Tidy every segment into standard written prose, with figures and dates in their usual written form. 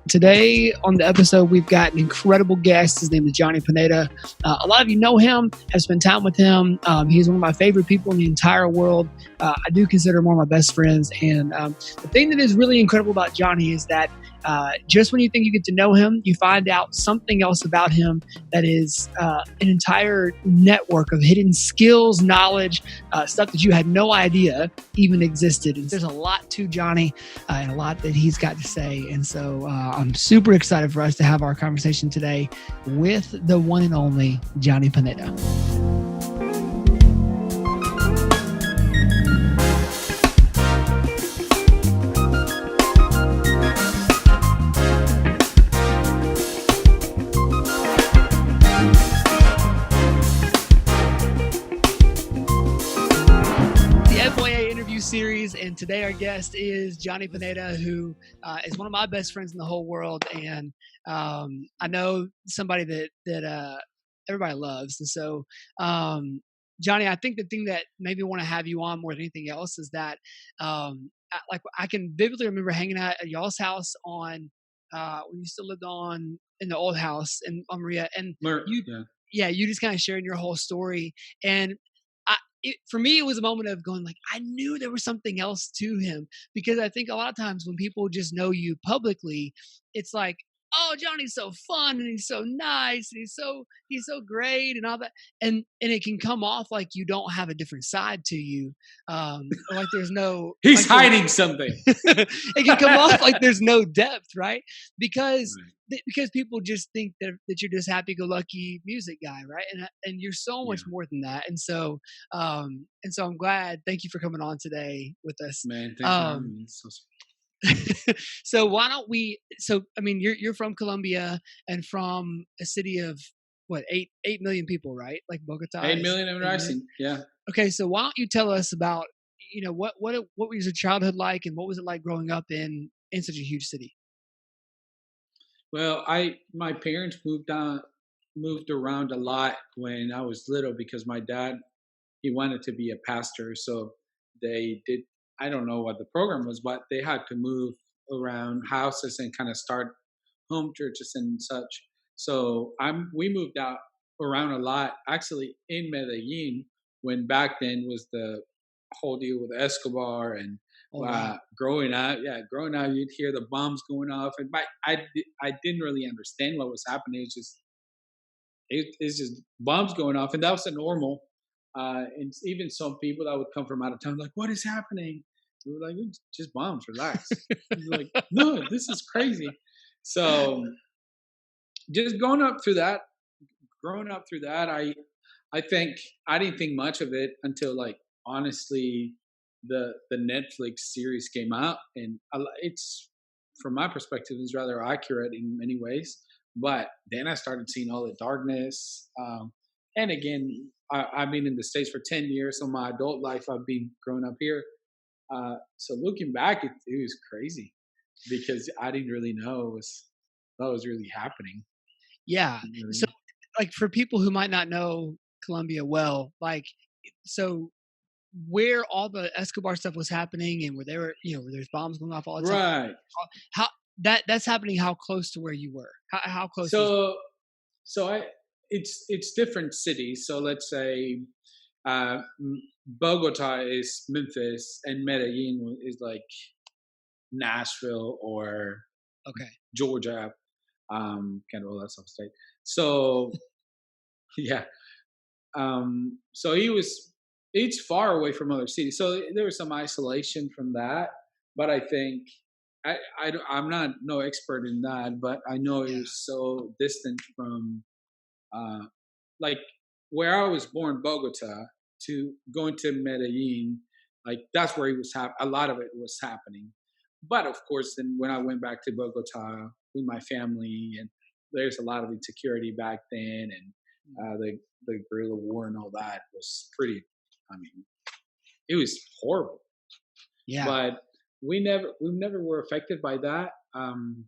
Today on the episode, we've got an incredible guest. His name is Jonny Pineda. A lot of you know him, have spent time with him. He's one of my favorite people in the entire world. I do consider him one of my best friends. And the thing that is really incredible about Jonny is that just when you think you get to know him, you find out something else about him that is an entire network of hidden skills, knowledge, stuff that you had no idea even existed. And there's a lot to Jonny and a lot that he's got to say. And so I'm super excited for us to have our conversation today with the one and only Jonny Pineda. FYA Interview Series, and today our guest is Jonny Pineda, who is one of my best friends in the whole world, and I know somebody that everybody loves. And so, Jonny, I think the thing that maybe want to have you on more than anything else is that, I can vividly remember hanging out at y'all's house on when you still lived in the old house in Maria, and you just kind of sharing your whole story. And for me, it was a moment of going like, I knew there was something else to him, because I think a lot of times when people just know you publicly, it's like, oh, Jonny's so fun and he's so nice and he's so great and all that, and it can come off like you don't have a different side to you, or like there's no he's hiding something. It can come off like there's no depth, right? Because people just think that you're just happy-go-lucky music guy, right? And you're so much more than that. And so I'm glad. Thank you for coming on today with us, man. Thanks for having me. So why don't we? So I mean, you're from Colombia and from a city of what 8 million people, right? Like Bogota. 8 million and rising. Yeah. Okay, so why don't you tell us about what was your childhood like, and what was it like growing up in such a huge city? Well, my parents moved around a lot when I was little, because my dad, he wanted to be a pastor, so they did. I don't know what the program was, but they had to move around houses and kind of start home churches and such. So we moved out around a lot, actually in Medellin, when back then was the whole deal with Escobar and growing up, you'd hear the bombs going off, and I didn't really understand what was happening. It's just bombs going off, and that was the normal. And even some people that would come from out of town, like, what is happening? We were like, it's just bombs, relax. Like, no, this is crazy. So just growing up through that, I think I didn't think much of it until, like, honestly, the Netflix series came out, and it's, from my perspective, is rather accurate in many ways. But then I started seeing all the darkness. And again, I've been in the States for 10 years. So my adult life, I've been growing up here. So looking back, it was crazy, because I didn't really know what was really happening. Yeah. So, like, for people who might not know Colombia well, like, so where all the Escobar stuff was happening, and where where there's bombs going off all the time. Right. How that's happening? How close to where you were? How close? It's different cities. So let's say Bogota is Memphis, and Medellin is like Nashville or Georgia, kind of all that stuff state. So yeah, so it's far away from other cities. So there was some isolation from that, but I think I'm not no expert in that, but I know it was so distant from like where I was born, Bogota, to going to Medellin. Like, that's where a lot of it was happening. But of course, then when I went back to Bogota with my family, and there's a lot of insecurity back then, and the guerrilla war and all that was pretty. I mean, it was horrible. Yeah. But we never were affected by that. And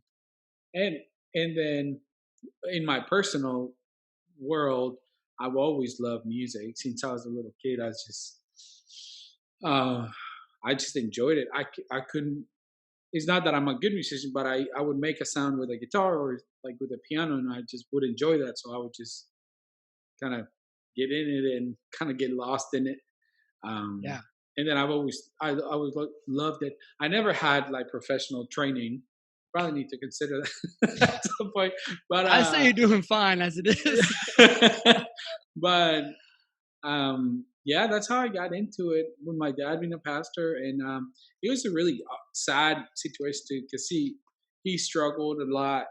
then in my personal world, I've always loved music since I was a little kid. I just enjoyed it. I couldn't it's not that I'm a good musician, but I would make a sound with a guitar or like with a piano, and I just would enjoy that. So I would just kind of get in it and kind of get lost in it. Um, Yeah. and then I always loved it. I never had like professional training. Probably need to consider that at some point. But I say you're doing fine as it is. but yeah, that's how I got into it with my dad being a pastor, and it was a really sad situation to see. He struggled a lot,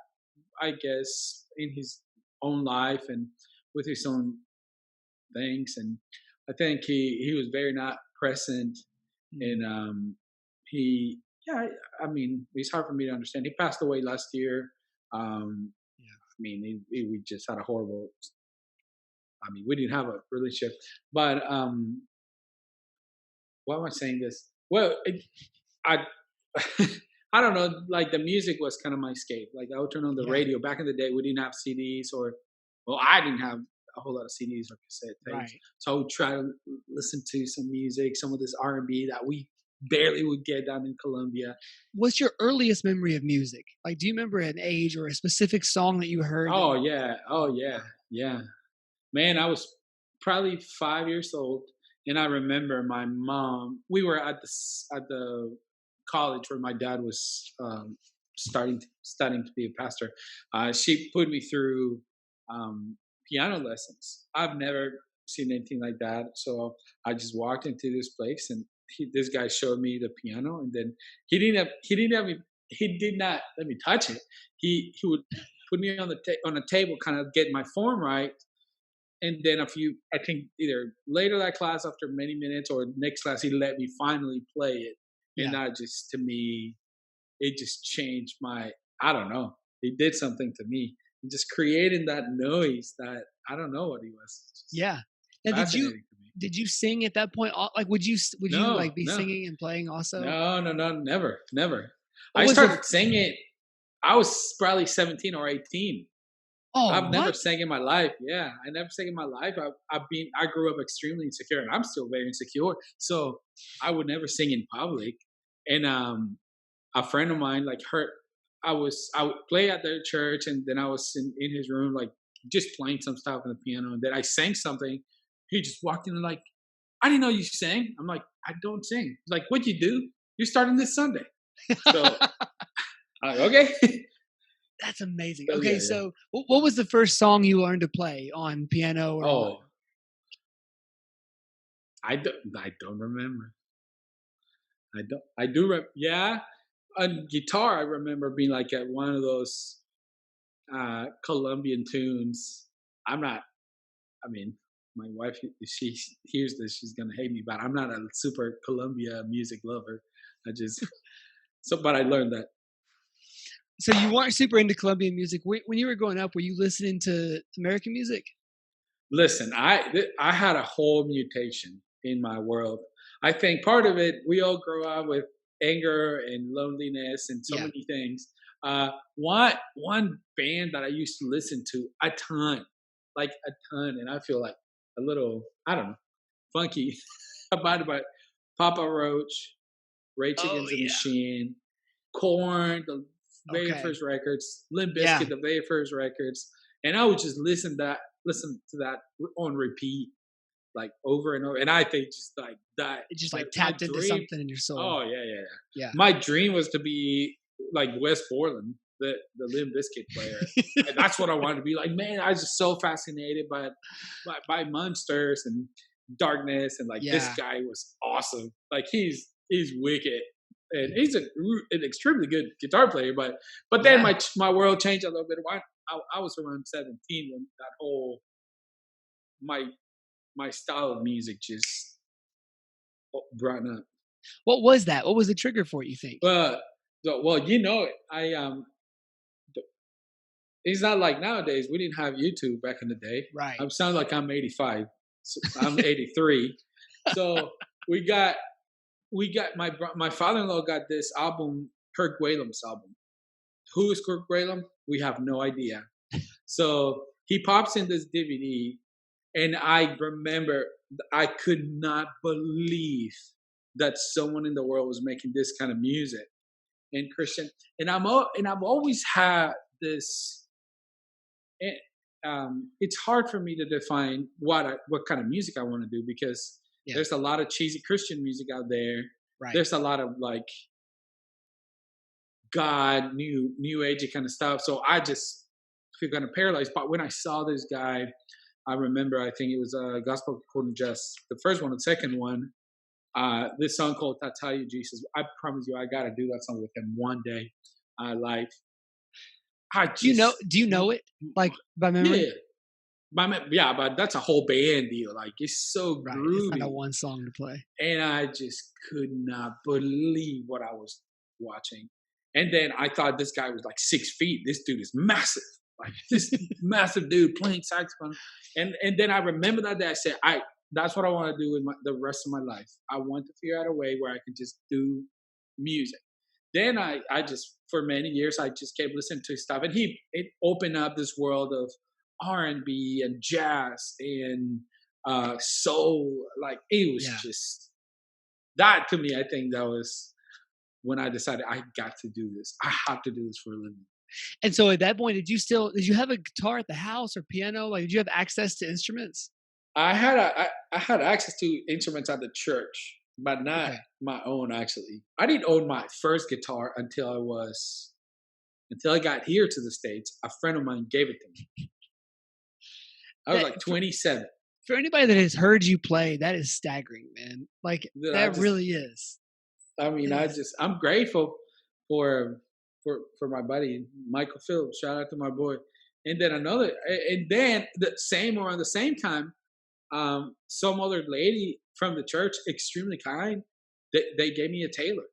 I guess, in his own life and with his own things, and I think he was very not present, Mm, and he yeah, I mean, it's hard for me to understand. He passed away last year. yeah. I mean, we just had a horrible. I mean, we didn't have a relationship, but why am I saying this? Well, I I don't know. Like the music was kind of my escape. Like I would turn on the Yeah. radio. Back in the day, we didn't have CDs, or well, I didn't have a whole lot of CDs or cassette tapes. Right. So I would try to listen to some music, some of this R&B that we barely would get down in Colombia. What's your earliest memory of music? Like, do you remember an age or a specific song that you heard that Oh you yeah, oh yeah, wow. yeah. Man, I was probably 5 years old, and I remember my mom. We were at at the college where my dad was studying to be a pastor. She put me through um, piano lessons. I've never seen anything like that, so I just walked into this place, and this guy showed me the piano, and then he did not let me touch it. He would put me on on a table, kind of get my form right, and then I think either later that class, after many minutes, or next class, he let me finally play it, and Yeah. that just, to me, it just changed my, I don't know, he did something to me, and just creating that noise that, I don't know what he was, just Yeah. Now, fascinating to me. did you sing at that point? Like, would you No, like be no, singing and playing also? no, never, never. What I was the? started singing. I was probably 17 or 18. Oh, I've never what? sang in my life. Yeah, I never sang in my life. I grew up extremely insecure, and I'm still very insecure. So I would never sing in public. And a friend of mine, like her, I would play at their church, and then I was in his room, like just playing some stuff on the piano, and then I sang something. He just walked in and like, I didn't know you sang. I'm like, I don't sing. He's like, what you do? You're starting this Sunday. So I'm like, okay. That's amazing. So Okay, yeah, yeah. so what was the first song you learned to play on piano or on? Oh, I don't remember. I don't. I do. Yeah, on guitar, I remember being like at one of those Colombian tunes. I'm not. I mean, my wife, if she hears this, she's gonna hate me. But I'm not a super Colombia music lover. I just but I learned that. So you weren't super into Colombian music when you were growing up. Were you listening to American music? Listen, I had a whole mutation in my world. I think part of it, we all grow up with anger and loneliness and so Yeah. many things. One band that I used to listen to a ton, like a ton, and I feel like a little, I don't know, funky about it, but Papa Roach, Rage Oh Against the yeah. Machine, Corn, the very Okay. first records, Limp Yeah. Bizkit, the very first records, and I would just listen to that on repeat, like over and over. And I think just like that, It just that like my tapped into dream. something in your soul. Oh yeah, yeah, yeah. Yeah. My dream was to be like Wes Borland, the Limp Bizkit player. And that's what I wanted to be like. Man, I was just so fascinated by monsters and darkness, and like this Yeah. guy was awesome. Like he's wicked, and he's an extremely good guitar player. But then Yeah. my world changed a little bit. I was around 17 when that whole my my style of music just brought up. What was that? What was the trigger for it, you think? But well, you know, it's not like nowadays. We didn't have YouTube back in the day. I Right. sound like I'm 85. So I'm 83. So we got my father-in-law got this album, Kirk Whalem's album. Who is Kirk Whalem? We have no idea. So he pops in this DVD, and I remember I could not believe that someone in the world was making this kind of music. and Christian, and I've always had this. It's hard for me to define what kind of music I want to do because Yeah. there's a lot of cheesy Christian music out there. Right. There's a lot of like God, new agey kind of stuff. So I just feel kind of paralyzed. But when I saw this guy, I remember I think it was Gospel According to Just the first one, the second one. This song called "I Tell You Jesus." I promise you, I gotta do that song with him one day. Like I just Do you know it like by memory? yeah. Yeah, but that's a whole band deal. Like it's so Right. It's not a groovy, one song to play. and I just could not believe what I was watching. And then I thought this guy was like 6 feet. This dude is massive, like this massive dude playing saxophone. And then I remember that day. I said, that's what I want to do with the rest of my life. I want to figure out a way where I can just do music. Then I just for many years I just kept listening to his stuff, and it opened up this world of R&B and jazz and soul. Like it was just that to me. I think that was when I decided I got to do this. I have to do this for a living. And so at that point, did you have a guitar at the house or piano? Like, did you have access to instruments? I had access to instruments at the church, but not my own. Actually, I didn't own my first guitar until I got here to the States. A friend of mine gave it to me. I was like 27. For anybody that has heard you play, that is staggering, man. Like that really is. I mean, I'm grateful for my buddy Michael Phillips. Shout out to my boy. And then around the same time, some other lady from the church, extremely kind, they gave me a Taylor,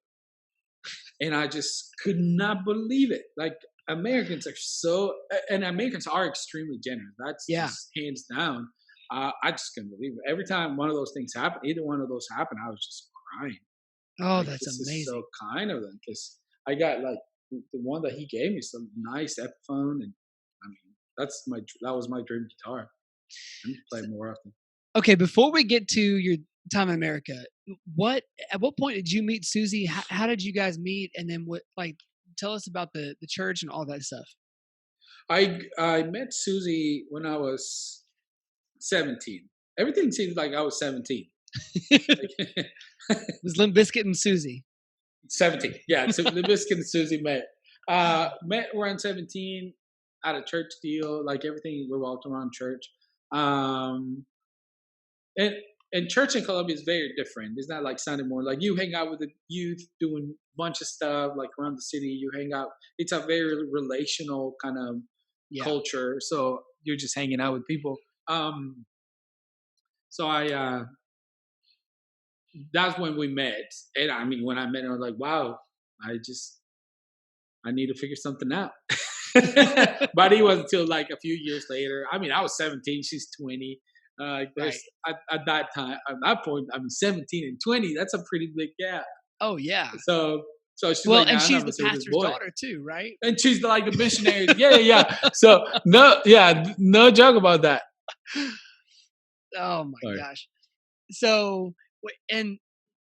and I just could not believe it. Like Americans are extremely generous. That's just hands down. I just couldn't believe it. Every time one of those things happened, either one of those happened, I was just crying. Oh, like, that's this amazing. Is so kind of them because I got like the one that he gave me, some nice Epiphone, and I mean that was my dream guitar. I need to play more often. Okay, before we get to your time in America, at what point did you meet Susie? How did you guys meet? And then tell us about the church and all that stuff. I met Susie when I was 17. Everything seems like I was 17. It was Limp Bizkit and Susie. 17. Yeah, so Limp Bizkit and Susie met around 17 at a church deal. Like everything revolved around church. And church in Colombia is very different. It's not like Sunday morning. Like you hang out with the youth doing a bunch of stuff like around the city. You hang out. It's a very relational kind of culture. So you're just hanging out with people. So that's when we met. And I mean, when I met her, I was like, wow, I need to figure something out. But it wasn't until like a few years later. I mean, I was 17, she's 20. At that time, at that point, I mean, 17 and 20, that's a pretty big gap. Oh, yeah. So she's and she's the pastor's daughter too, right? And she's like the missionary. Yeah. So no joke about that. Oh my gosh. So, and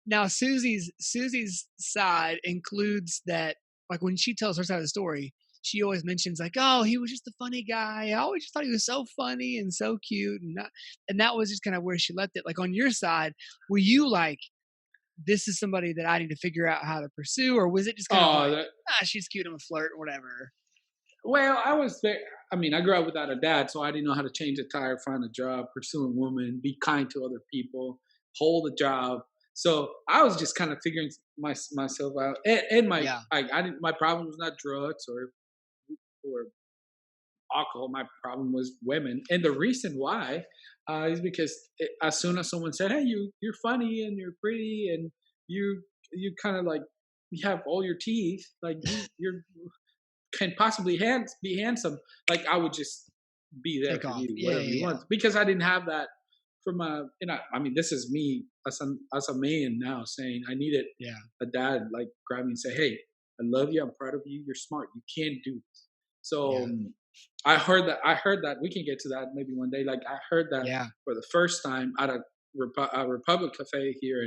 now Susie's side includes that, like when she tells her side of the story, she always mentions like, oh, he was just a funny guy. I always just thought he was so funny and so cute. And that was just kind of where she left it. Like on your side, were you like, this is somebody that I need to figure out how to pursue? Or was it just kind of she's cute, I'm a flirt or whatever? Well, I was there. I mean, I grew up without a dad, so I didn't know how to change a tire, find a job, pursue a woman, be kind to other people, hold a job. So I was just kind of figuring myself out. And my problem was not drugs or alcohol. My problem was women. And the reason why is because as soon as someone said, hey, you're funny and you're pretty and you kind of like, you have all your teeth, like you're can possibly be handsome, like I would just be there for you, whatever you want. Because I didn't have that from I mean, this is me as a man now saying I needed a dad like grab me and say, hey, I love you, I'm proud of you, you're smart, you can do this. So I heard that we can get to that maybe one day. Like I heard that for the first time at a Republic Cafe here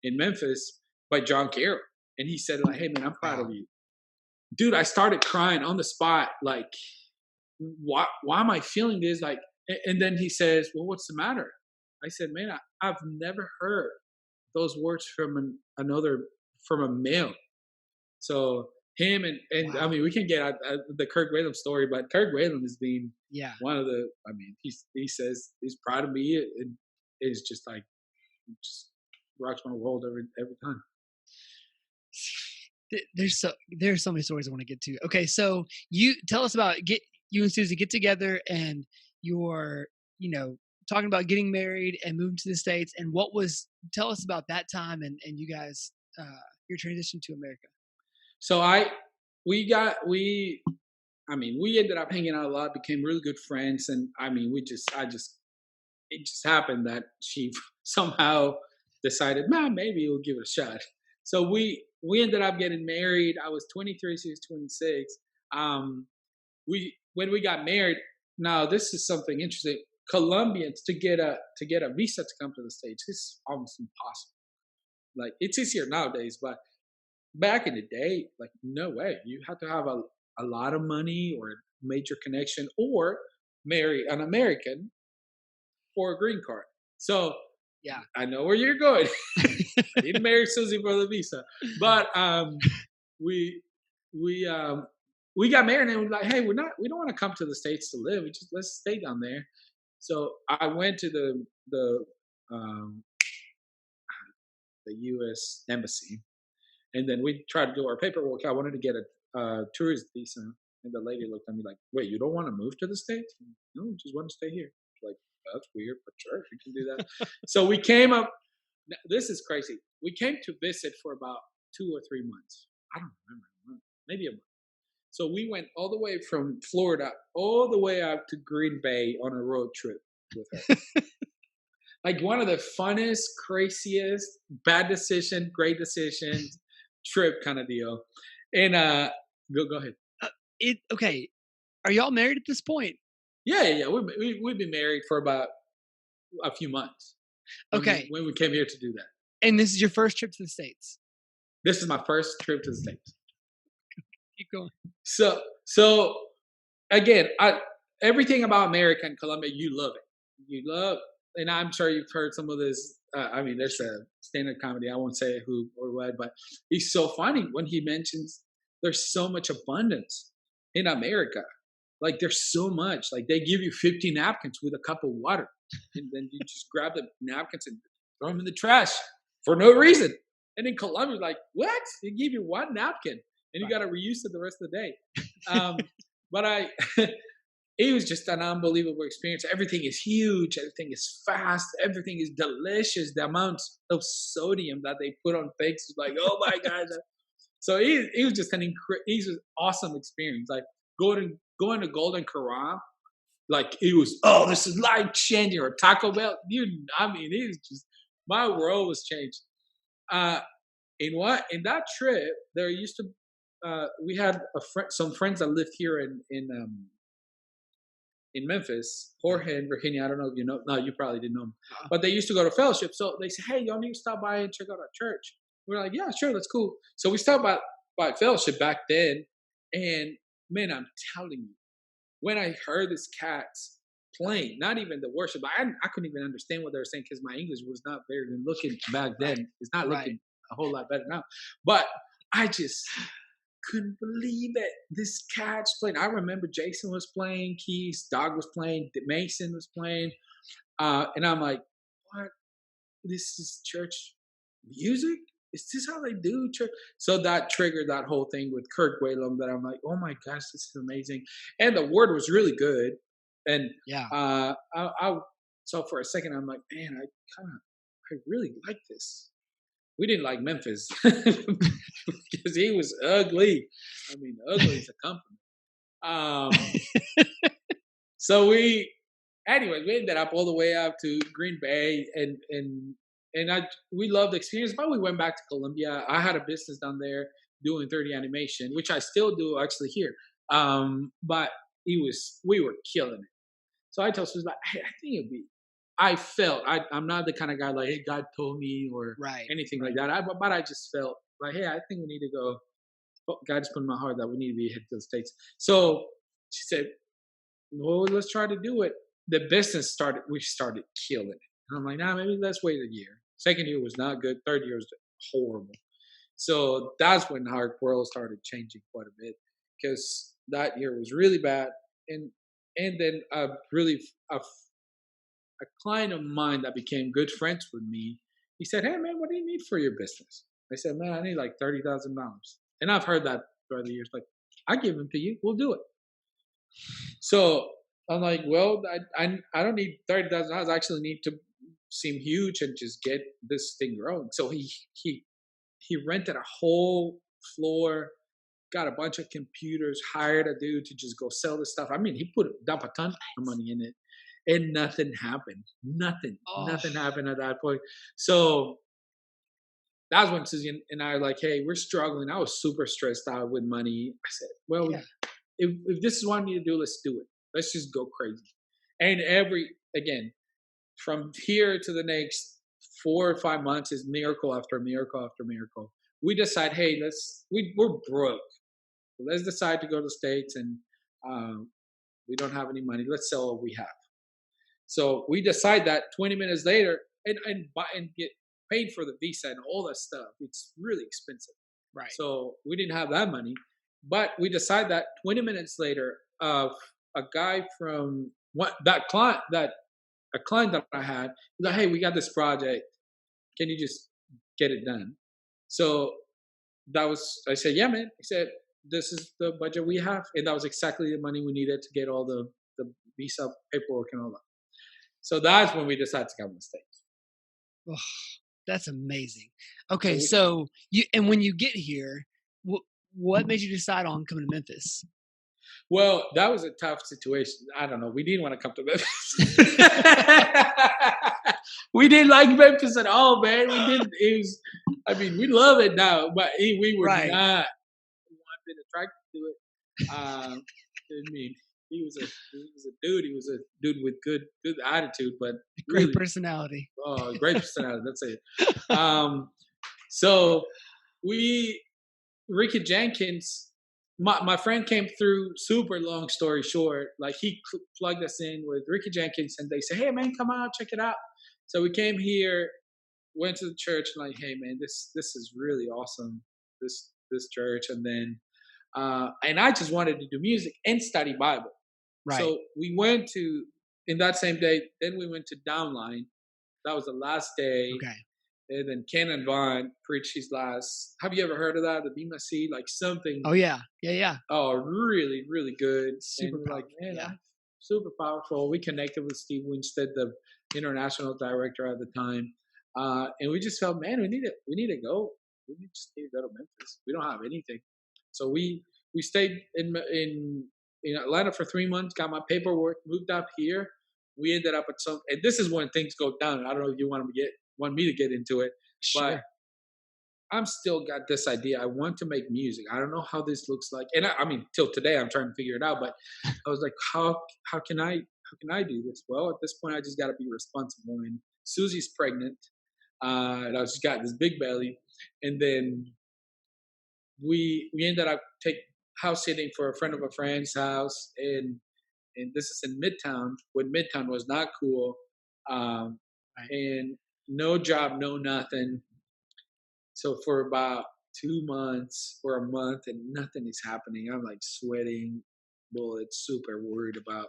in Memphis by John Carroll, and he said like, hey man, I'm proud of you. dude, I started crying on the spot. Like, why am I feeling this? Like, and then he says, well, what's the matter? I said, man, I've never heard those words from from a male. So him and I Wow. mean, we can get at the Kirk Whalum story, but Kirk Whalum has been Yeah. one of the. I mean, he says he's proud of me, and it's just like just rocks my world every time. There's so many stories I want to get to. Okay, so you tell us about you and Susie get together and you're, talking about getting married and moving to the States, and tell us about that time and you guys your transition to America. So we I mean, we ended up hanging out a lot, became really good friends, and I mean, it just happened that she somehow decided, man, maybe we'll give it a shot. So we ended up getting married. I was 23, she was 26. We when we got married. Now this is something interesting. Colombians to get a visa to come to the States is almost impossible. Like it's easier nowadays, but back in the day, like no way. You had to have a lot of money or a major connection or marry an American for a green card. So Yeah. I know where you're going. I didn't marry Susie for the visa, but we we um, we got married and we were like, hey, we don't want to come to the States to live. We just let's stay down there. So I went to um, the U.S. embassy, and then we tried to do our paperwork. I wanted to get a tourist visa, and the lady looked at me like, wait, you don't want to move to the States? No, we just want to stay here. Like that's weird, but sure, you can do that. So we came up. This is crazy. We came to visit for about 2 or 3 months. I don't remember, maybe a month. So we went all the way from Florida all the way out to Green Bay on a road trip with her. Like one of the funnest, craziest, bad decision, great decisions, trip kind of deal. And go ahead. Okay. Are y'all married at this point? Yeah. We've been married for about a few months. Okay. When we came here to do that. And this is your first trip to the States? This is my first trip to the States. Keep going. So again, everything about America and Colombia, you love it. You love, and I'm sure you've heard some of this. I mean, there's a stand-up comedy. I won't say who or what, but he's so funny when he mentions there's so much abundance in America. Like there's so much. Like they give you 50 napkins with a cup of water, and then you just grab the napkins and throw them in the trash for no reason. And in Colombia, like what? They give you one napkin, and you got to reuse it the rest of the day. But it was just an unbelievable experience. Everything is huge. Everything is fast. Everything is delicious. The amount of sodium that they put on things is like, oh my God. So it was just it was an awesome experience. Like going to Golden Corral, like it was, oh, this is life changing. Or Taco Bell, I mean, it was just, my world was changed. In that trip, there used to, we had some friends that lived here in Memphis, Jorge and Virginia. I don't know if you know. No, you probably didn't know them. But they used to go to Fellowship. So they said, hey, y'all need to stop by and check out our church. We're like, yeah, sure, that's cool. So we stopped by Fellowship back then. And man, I'm telling you, when I heard this cats playing, not even the worship, I couldn't even understand what they were saying because my English was not very good looking back then. It's not looking a whole lot better now. But I just couldn't believe it. This cat's playing. I remember Jason was playing, Keys, Dog was playing, Mason was playing. And I'm like, what? This is church music? Is this how they do church? So that triggered that whole thing with Kirk Whalum that I'm like, oh my gosh, this is amazing. And the word was really good. And so for a second, I'm like, man, I really like this. We didn't like Memphis because he was ugly. I mean, ugly is a compliment. So we ended up all the way out to Green Bay, and we loved the experience. But we went back to Colombia. I had a business down there doing 3D animation, which I still do actually here. But we were killing it. So I told Susan, like, hey, I think it'd be. I'm not the kind of guy like, hey, God told me or anything like that. But I just felt like, hey, I think we need to go God just put in my heart that we need to be hit to the States. So she said, well, let's try to do it. The business started, we started killing it. And I'm like, nah, maybe let's wait a year. Second year was not good. Third year was horrible. So that's when our world started changing quite a bit because that year was really bad. And and then a client of mine that became good friends with me, he said, hey man, what do you need for your business? I said, man, I need like $30,000. And I've heard that throughout the years, like, I give them to you, we'll do it. So I'm like, well, I don't need $30,000. I actually need to seem huge and just get this thing growing. So he rented a whole floor, got a bunch of computers, hired a dude to just go sell this stuff. I mean, he put dump a ton of money in it, and nothing happened. Oh, Nothing happened at that point. So that's when Susie and I are like, hey, we're struggling. I was super stressed out with money. I said, well, yeah. if this is what I need to do, let's do it. Let's just go crazy. And again, from here to the next 4 or 5 months is miracle after miracle after miracle. We decide, hey, we're broke. Let's decide to go to the States, and we don't have any money. Let's sell what we have. So we decide that 20 minutes later, and buy and get paid for the visa and all that stuff. It's really expensive. Right. So we didn't have that money, but we decide that 20 minutes later, a guy from a client that I had, he's like, hey, we got this project. Can you just get it done? So I said, yeah, man. He said, this is the budget we have. And that was exactly the money we needed to get all the visa paperwork and all that. So that's when we decided to come to the States. Oh, that's amazing. So Okay, so when you get here, what made you decide on coming to Memphis? well, that was a tough situation. I don't know. We didn't want to come to Memphis. We didn't like Memphis at all, man. We didn't. It was. I mean, we love it now, but we were Right. not been attracted to it. I mean, he was a dude. He was a dude with good attitude, but Great really, personality. great personality. That's it. So Ricky Jenkins, my friend came through. Super long story short, like he plugged us in with Ricky Jenkins, and they said, "Hey man, come out, check it out." So we came here, went to the church, and like, "Hey man, this is really awesome. This church." And then, and I just wanted to do music and study Bible. Right. So we went to in that same day. Then we went to Downline. That was the last day. Okay. And then Ken and Vaughn preached his last. Have you ever heard of that? The Bema Seed, like something. Oh yeah, yeah. Oh, really, really good. Super and we're like, powerful. man, Yeah. super powerful. We connected with Steve Winstead, the international director at the time, and we just felt, man, we need to go. Just need to go to Memphis. We don't have anything, so we stayed in Atlanta for 3 months. Got my paperwork, moved up here. We ended up at and this is when things go down. I don't know if you want me to get into it, Sure. but I'm still got this idea. I want to make music. I don't know how this looks like, and I mean, till today, I'm trying to figure it out. But I was like, how can I do this? Well, at this point, I just got to be responsible. And Susie's pregnant, and I just got this big belly, and then we ended up house sitting for a friend of a friend's house, and this is in Midtown when Midtown was not cool, and no job, no nothing. So for about 2 months or a month, and nothing is happening. I'm like sweating bullets, super worried about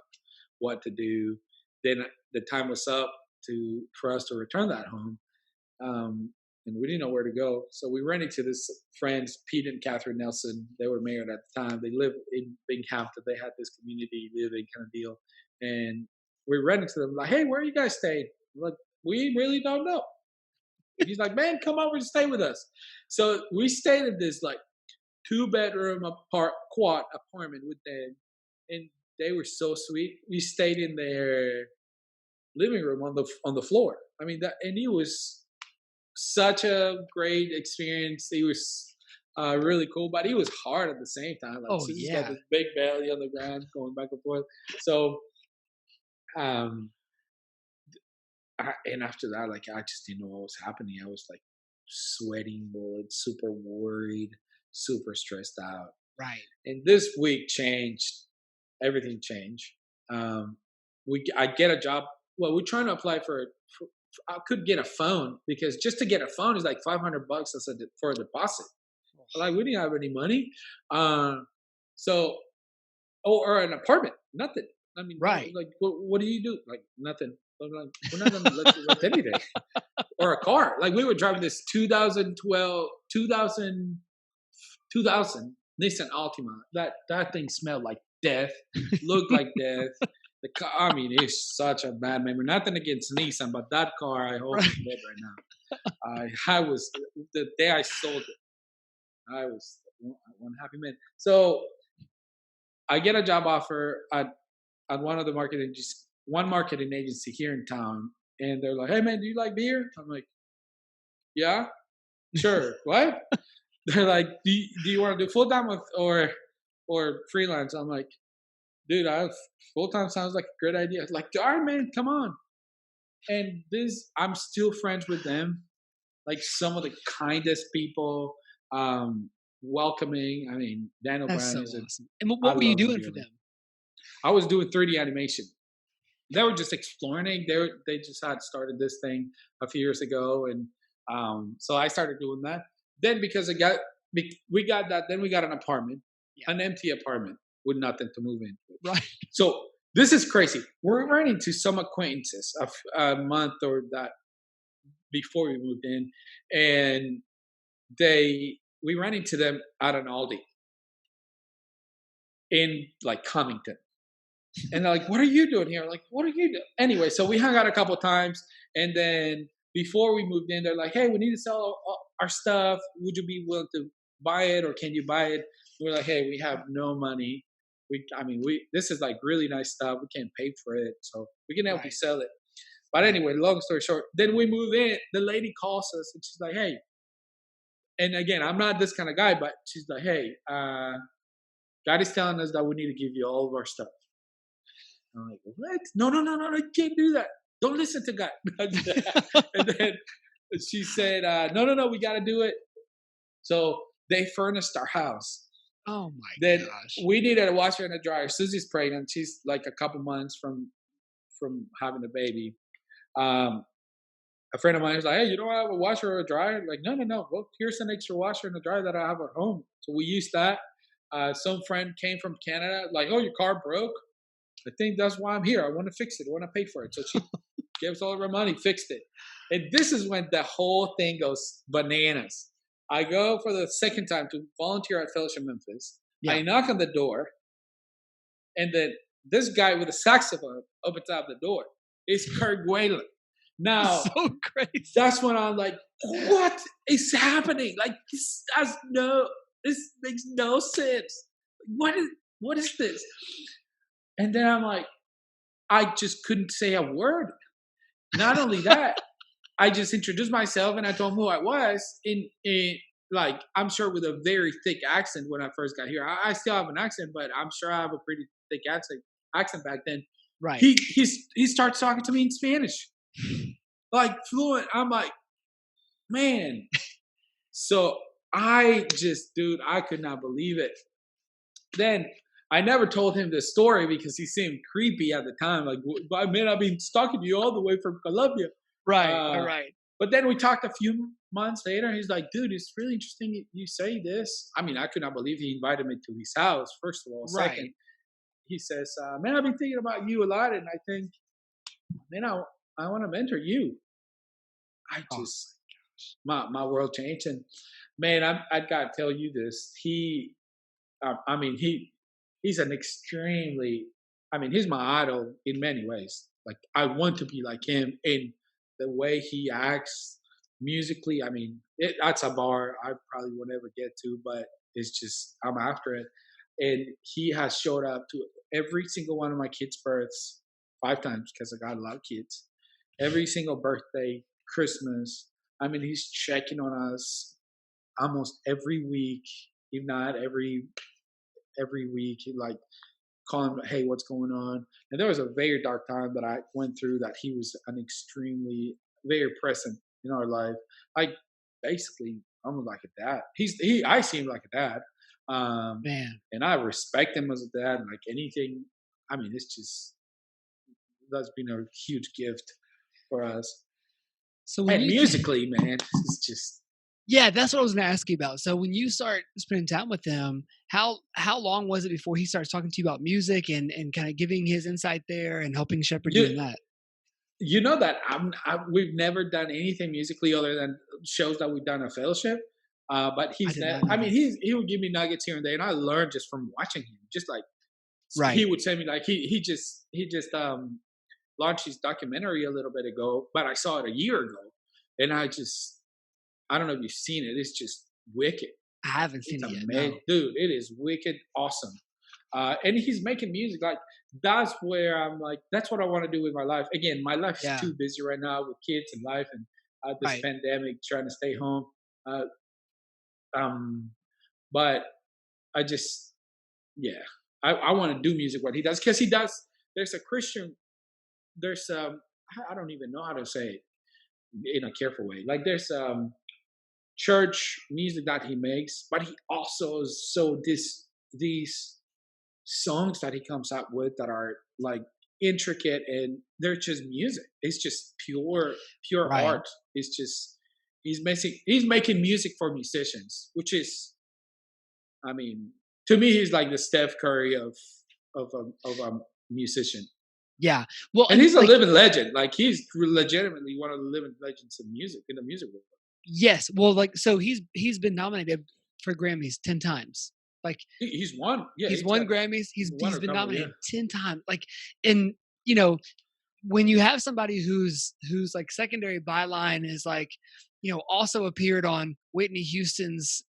what to do. Then the time was up for us to return that home, and we didn't know where to go. So we ran into this friends, Pete and Catherine Nelson. They were married at the time. They lived in Binghamton. They had this community living kind of deal, and we ran into them like, "Hey, where are you guys staying?" We're like, we really don't know. He's like, man, come over and stay with us. So we stayed in this like 2-bedroom quad apartment with them, and they were so sweet. We stayed in their living room on the floor. I mean and it was such a great experience. It was really cool, but it was hard at the same time. Like Susie's got this big belly on the ground going back and forth. So and after that, like I just didn't know what was happening. I was like sweating bullets, super worried. super stressed out. Right. And this week changed. Everything changed. I get a job. Well, we're trying to apply for I could get a phone because just to get a phone is like $500 for a deposit. Like we didn't have any money, uh, so or an apartment, nothing. I mean, Right. like what do you do? Like nothing. I'm like, we're not gonna let you rent anything or a car. Like we were driving this 2012, 2000 Nissan Altima. That thing smelled like death, looked like death. I mean, it's such a bad memory. Nothing against Nissan, but that car I hope is Right. dead right now. I was the day I sold it. I was one happy man. So I get a job offer at one marketing agency here in town, and they're like, "Hey man, do you like beer?" I'm like, "Yeah, sure." What? They're like, "Do you want to do full time or freelance?" I'm like, "Dude, full time sounds like a great idea." Like, all right, man, come on. And I'm still friends with them. Like some of the kindest people, welcoming. I mean, Dan That's O'Brien so is a. awesome. And I what were you love him doing for dearly. them? I was doing 3D animation. They were just exploring it. They just had started this thing a few years ago, and so I started doing that. Then because we got that, then we got an apartment, Yeah. an empty apartment with nothing to move in. Right. So this is crazy. We're running into some acquaintances a month or that before we moved in, and we ran into them at an Aldi in like Cummington. And they're like, "What are you doing here?" Like, "What are you doing?" Anyway, so we hung out a couple times, and then before we moved in, they're like, "Hey, we need to sell our stuff. Would you be willing to buy it, or can you buy it?" And we're like, "Hey, we have no money. We this is like really nice stuff. We can't pay for it, so we can help you Right. sell it." But Right. anyway, long story short, then we move in. The lady calls us, and she's like, "Hey," and again, I'm not this kind of guy, but she's like, "Hey, God is telling us that we need to give you all of our stuff." I'm like, "What? No, no, no, no, no, you can't do that. Don't listen to God." And then she said, "No, no, no, we got to do it." So they furnished our house. Oh my Then gosh. we needed a washer and a dryer. Susie's pregnant. She's like a couple months from having a baby. Um, a friend of mine was like, "Hey, you don't have a washer or a dryer?" I'm like, "No, no, no. Well, here's an extra washer and a dryer that I have at home." So we used that. Some friend came from Canada, like, "Oh, your car broke. I think that's why I'm here. I want to fix it. I want to pay for it." So she gave us all of her money, fixed it. And this is when the whole thing goes bananas. I go for the second time to volunteer at Fellowship Memphis. Yeah. I knock on the door, and then this guy with a saxophone opens up the door. It's Kurt Whalen. That's Now, so crazy. that's when I'm like, what is happening? Like, this makes no sense. What what is this? And then I'm like, I just couldn't say a word. Not only that, I just introduced myself and I told him who I was in like I'm sure with a very thick accent when I first got here. I still have an accent, but I'm sure I have a pretty thick accent back then. Right. He starts talking to me in Spanish, like fluent. I'm like, man. So I just, dude, I could not believe it. Then I never told him this story because he seemed creepy at the time. Like, man, I've been stalking you all the way from Colombia. Right. Uh, Right. but then we talked a few months later, and he's like, "Dude, it's really interesting you say this." I mean, I could not believe he invited me to his house. First of all, Right. second, he says, "Man, I've been thinking about you a lot, and I think, man, I want to mentor you." I Oh, just my world changed, and man, I gotta tell you this. I mean, he's an extremely. I mean, he's my idol in many ways. Like, I want to be like him in the way he acts musically. I mean, that's a bar I probably will never get to, but it's just I'm after it. And he has showed up to every single one of my kids' births 5 times because I got a lot of kids. Every single birthday, Christmas. I mean, he's checking on us almost every week, if not every week. He like calling, "Hey, what's going on?" And there was a very dark time that I went through that he was an extremely very present in our life. I basically almost like a dad. I see him like a dad, Man. and I respect him as a dad. Like anything, I mean, it's just that's been a huge gift for us. So when And you musically, man, it's just yeah, that's what I was gonna ask you about. So when you start spending time with him, how long was it before he starts talking to you about music and kind of giving his insight there and helping shepherd you you in that? you know that we've never done anything musically other than shows that we've done at Fellowship. But I he's did never. not know I mean, that. he would give me nuggets here and there, and I learned just from watching him. Just like he Right. would send me like he just launched his documentary a little bit ago, but I saw it a year ago, and I don't know if you've seen it. It's just wicked. I haven't It's seen it yet. amazing, No. dude. It is wicked awesome. And he's making music. Like that's where I'm like, that's what I want to do with my life. Again, my life is Yeah. too busy right now with kids and life, and this Right. pandemic, trying to stay home. Uh, um, but I just, yeah, I want to do music what he does because he does. There's a Christian. There's I don't even know how to say it in a careful way. Like there's church music that he makes, but he also is so these songs that he comes up with that are like intricate and they're just music. It's just pure Right. art. It's just he's making music for musicians, which is I mean to me he's like the Steph Curry of a musician. Yeah. Well, And and he's a like living legend. Like he's legitimately one of the living legends of music in the music world. yes. Well, like so he's been nominated for Grammys 10 times. Like He's won. Yeah, he's he's won got Grammys. won He's a been couple. Yeah. nominated 10 times. Like and you know, when you have somebody who's like secondary byline is like, also appeared on Whitney Houston's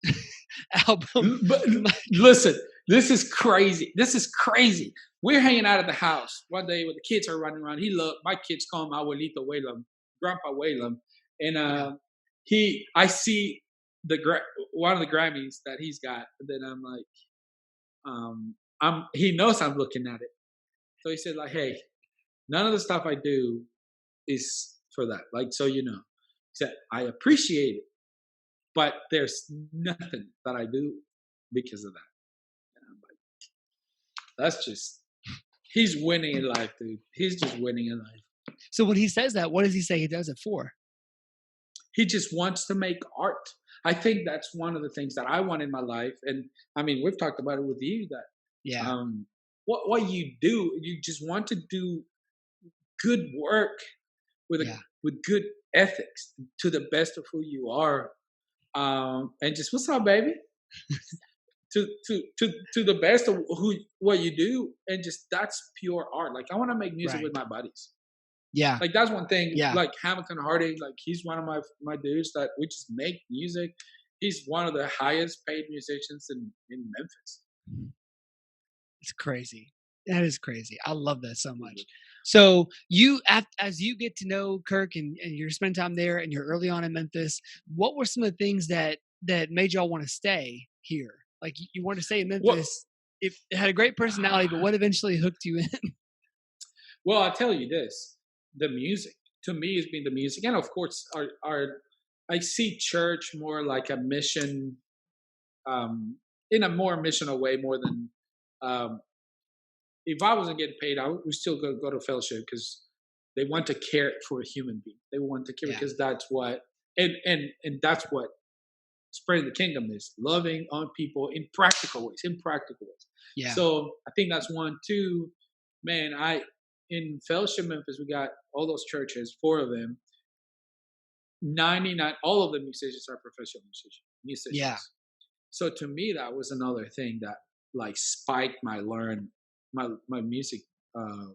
album. But listen, this is crazy. This is crazy. We're hanging out at the house one day when the kids are running around. My kids call him Abuelito Whalum, Grandpa Whalum, and Yeah. I see one of the Grammys that he's got, and then I'm like, he knows I'm looking at it, so he said like, hey, none of the stuff I do is for that. Like, so you know, he said I appreciate it, but there's nothing that I do because of that. And I'm like, that's just he's winning in life, dude. He's just winning in life. So when he says that, what does he say he does it for? He just wants to make art. I think that's one of the things that I want in my life. And I mean, we've talked about it with you that Yeah. what you do, you just want to do good work with a Yeah. with good ethics to the best of who you are. And just what's up, baby? To the best of what you do, and just that's pure art. Like I want to make music Right. with my buddies. Yeah. Like that's one thing. Yeah. Like Hamilton Hardy, like he's one of my dudes that we just make music. He's one of the highest paid musicians in Memphis. It's crazy. That is crazy. I love that so much. So as you get to know Kirk and you're spending time there and you're early on in Memphis, what were some of the things that made y'all want to stay here? Like you wanted to stay in Well, Memphis. If it had a great personality, but what eventually hooked you in? well, I'll tell you this: the music to me has been the music, and of course, our I see church more like a mission, in a more missional way, more than um, if I wasn't getting paid, I would still go to fellowship because they want to care for a human being. They want to care Yeah. because that's what and that's what spreading the kingdom is loving on people in practical ways. In practical ways. Yeah. So I think that's one. Two, man, I in Fellowship Memphis we got all those churches, four of them. 99, all of the musicians are professional musicians. Yeah. So to me, that was another thing that like spiked my music uh,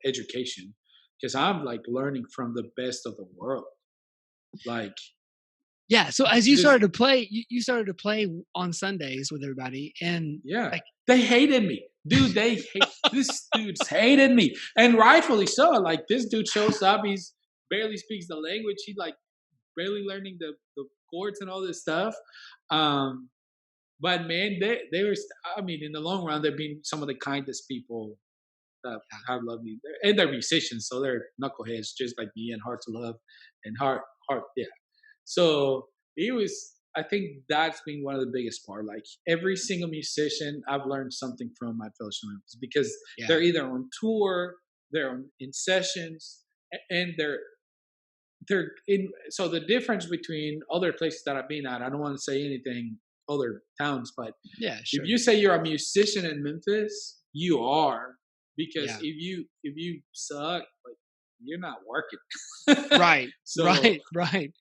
education because I'm like learning from the best of the world. Like Yeah. So as you this, started to play, you started to play on Sundays with everybody, and yeah, like they hated me, dude. This dude's hated me, and rightfully so. Like this dude shows up, he's barely speaks the language. He like barely learning the chords and all this stuff. Um, But man, they were. I mean, in the long run, they've been some of the kindest people that have loved me. And they're musicians, so they're knuckleheads just like me, and hard to love, and hard. Yeah. So I think that's been one of the biggest part. Like every single musician I've learned something from at Fellowship Memphis because Yeah. they're either on tour, in sessions, and they're in. So the difference between other places that I've been at, I don't want to say anything other towns, but Yeah. if Sure. you say you're a musician in Memphis, you are, because Yeah. if you suck, like you're not working. Right. So Right. Right.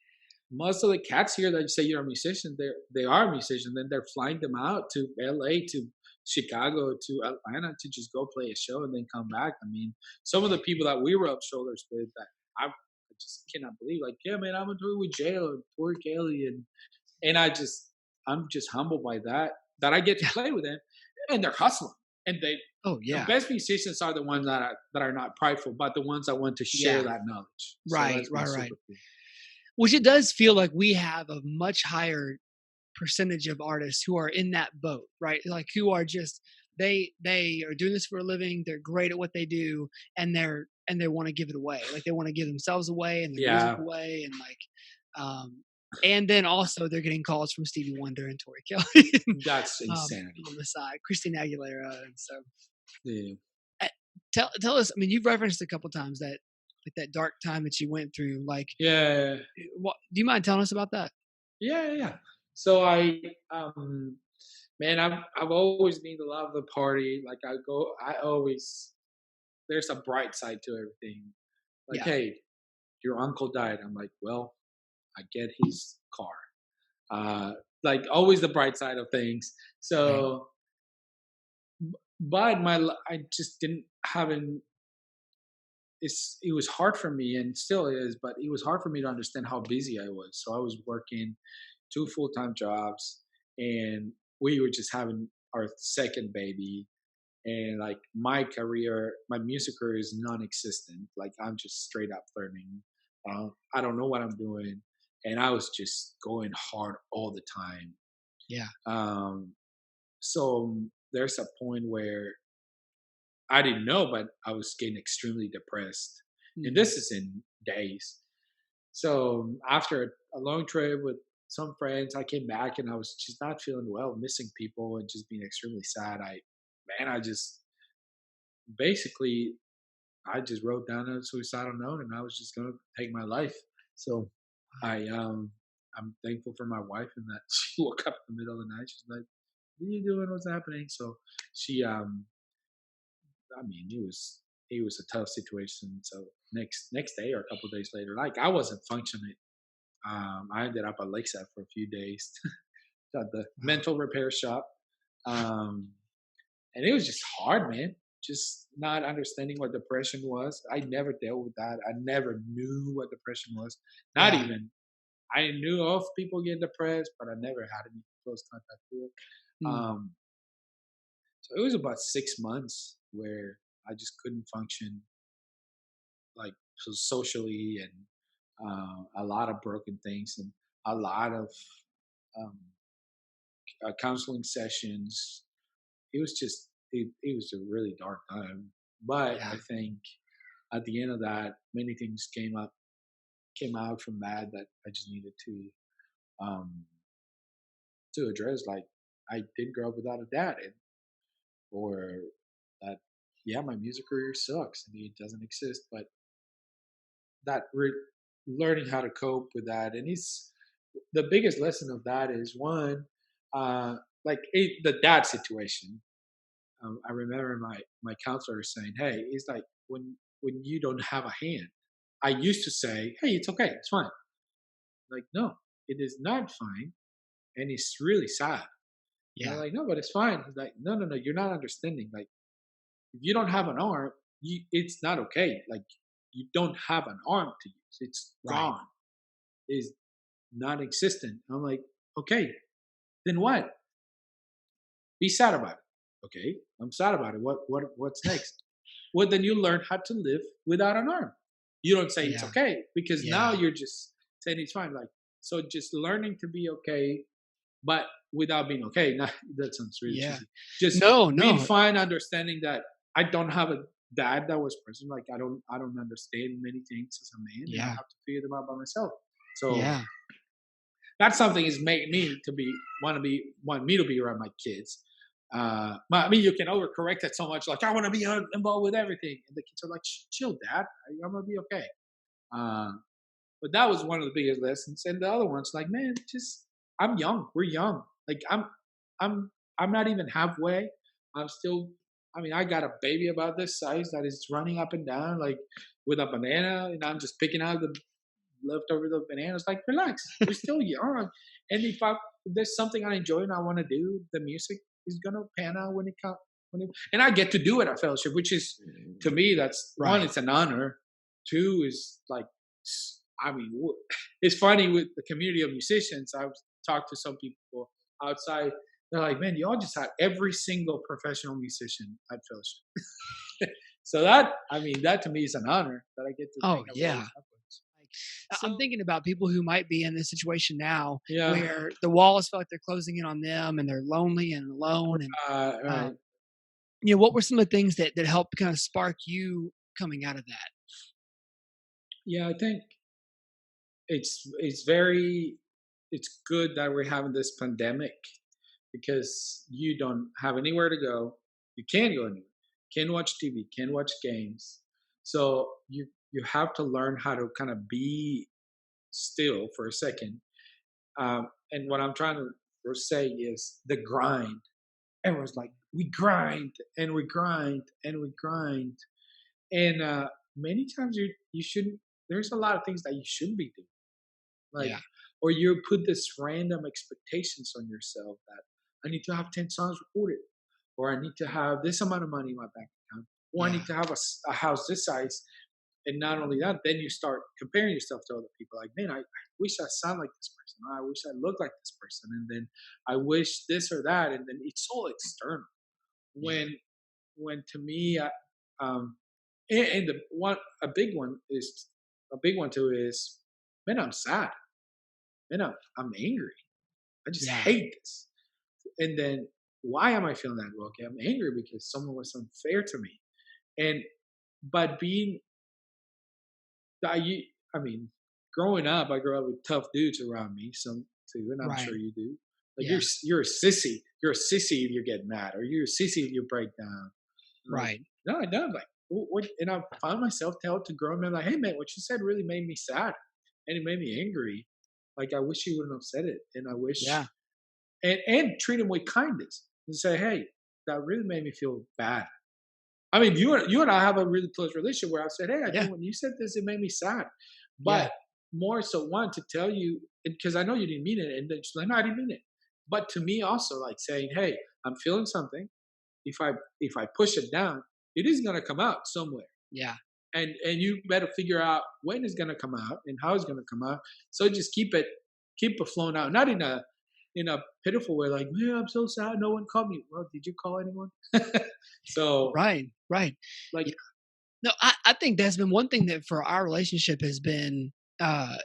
most of the cats here that say you're a musician, they are a musician. Then they're flying them out to LA, to Chicago, to Atlanta to just go play a show and then come back. I mean, some of the people that we rub shoulders with that I just cannot believe. Like, yeah, man, I'm on tour with Jail and Tori Kelly, and I'm just humbled by that I get to Yeah. play with them, and they're hustling, and Oh the yeah. best musicians are the ones that are not prideful, but the ones that want to share Yeah. that knowledge. So Right. that's been Right. super Right. cool. Which it does feel like we have a much higher percentage of artists who are in that boat, right? Like who are just they are doing this for a living. They're great at what they do, and they want to give it away. Like they want to give themselves away and their music Yeah, away, and and then also they're getting calls from Stevie Wonder and Tori Kelly, that's insanity. on the side, Christina Aguilera, and so Yeah. uh, tell us. I mean, you've referenced a couple times that like that dark time that you went through. Like, Yeah, what do you mind telling us about that? yeah. So um, man, I've always been the love of the party. Like I always, there's a bright side to everything. Like, Yeah, hey, your uncle died. I'm like, well, I get his car. Uh, like always the bright side of things. right. So, but I just didn't haven't. It was hard for me, and still is, but it was hard for me to understand how busy I was. So I was working 2 full-time jobs, and we were just having our second baby, and like my music career is non-existent. Like I'm just straight up learning. I don't know what I'm doing, and I was just going hard all the time. Yeah, Um, so there's a point where I didn't know, but I was getting extremely depressed, and mhm, this is in days. So after a long trip with some friends, I came back and I was just not feeling well, missing people, and just being extremely sad. I just basically I just wrote down a suicidal note, and I was just gonna take my life. So I'm thankful for my wife and that she woke up in the middle of the night. She's like, "What are you doing? What's happening?" So she I mean, it was a tough situation. So next day or a couple of days later, like I wasn't functioning. I ended up at Lakeside for a few days at the wow, mental repair shop, and it was just hard, man. Just not understanding what depression was. I never dealt with that. I never knew what depression was. Not yeah, even I knew of people getting depressed, but I never had any close contact with it. mm, Um, so it was about 6 months where I just couldn't function like socially, and a lot of broken things, and a lot of um, counseling sessions. It was just it was a really dark time, but yeah, I think at the end of that, many things came out from that I just needed um, to address. Like I did grow up without a dad, or that yeah, my music career sucks and it doesn't exist, but that learning how to cope with that, and it's the biggest lesson of that is one, uh like the dad situation. I remember my counselor saying, hey, it's like when you don't have a hand, I used to say, hey, it's okay, it's fine. Like, no, it is not fine, and it's really sad. And they're yeah, like, no, but it's fine. He's like, no, you're not understanding. Like, if you don't have an arm, it's not okay. Like, you don't have an arm to use, it's right, gone, is non-existent. I'm like, okay, then what? Be sad about it. Okay, I'm sad about it. What's next? Well, then you learn how to live without an arm. You don't say it's yeah, okay, because now yeah, you're just saying it's fine. Like, so just learning to be okay, but without being okay. Now, that sounds really yeah. cheesy. Just No, being no, fine, understanding that I don't have a dad that was present. Like I don't understand many things as a man, and I yeah, have to figure them out by myself. So yeah. that's something is made me to be want me to be around my kids. I mean, you can overcorrect it so much, like I want to be involved with everything, and the kids are like, "Chill, Dad, I'm gonna be okay." Uh, but that was one of the biggest lessons, and the other ones, like, man, just I'm young. We're young. Like I'm, I'm not even halfway. I'm still. I mean, I got a baby about this size that is running up and down like with a banana, and I'm just picking out the leftover the bananas. Like, relax. We're still young, and if there's something I enjoy and I want to do, the music is gonna pan out when it comes. And I get to do it at Fellowship, which is to me that's one. Right. It's an honor. Two is like, I mean, it's funny with the community of musicians. I've talked to some people outside. They're like, man, y'all just had every single professional musician at Fellowship. So that, I mean, that to me is an honor that I get to Oh hang out with all yeah. these companies. I'm So thinking about people who might be in this situation now yeah, where the walls feel like they're closing in on them and they're lonely and alone. And, right. what were some of the things that helped kind of spark you coming out of that? Yeah, I think it's very it's good that we're having this pandemic because you don't have anywhere to go. You can't go anywhere. Can't watch TV. Can't watch games. So you have to learn how to kind of be still for a second. And what I'm trying to say is the grind. Everyone's like, we grind and we grind and we grind, and many times you shouldn't. There's a lot of things that you shouldn't be doing, like, Yeah. or you put this random expectations on yourself that I need to have 10 songs recorded, or I need to have this amount of money in my bank account, or I Yeah. need to have a house this size. And not only that, then you start comparing yourself to other people. Like, man, I wish I sound like this person. I wish I looked like this person. And then I wish this or that. And then it's all external. Yeah. When to me, um, and the one a big one too is, man, I'm sad. Man, I'm angry. I just Yeah. hate this. And then why am I feeling that? Well, okay, I'm angry because someone was unfair to me. And but being I mean, growing up, I grew up with tough dudes around me, some too, and I'm sure Right. you do. Like Yeah. you're a sissy. You're a sissy if you get mad, or you're a sissy if you break down. Like, Right. no, I don't. Like, what? And I found myself tell to grown men like, hey man, what you said really made me sad, and it made me angry. Like I wish you wouldn't have said it, and I wish Yeah. and treat him with kindness and say, hey, that really made me feel bad. I mean, you and I have a really close relationship where I've said, hey, I Yeah. think when you said this, it made me sad. Yeah. But more so, one to tell you because I know you didn't mean it, and then she's like, no, I didn't mean it. But to me, also like saying, hey, I'm feeling something. If I push it down, it is gonna come out somewhere, Yeah. and you better figure out when it's gonna come out and how it's gonna come out. So just keep it flowing out, not in a pitiful way, like, man, I'm so sad, no one called me. Well, did you call anyone? So Right. Right. like, Yeah. No, I think that's been one thing that for our relationship has been uh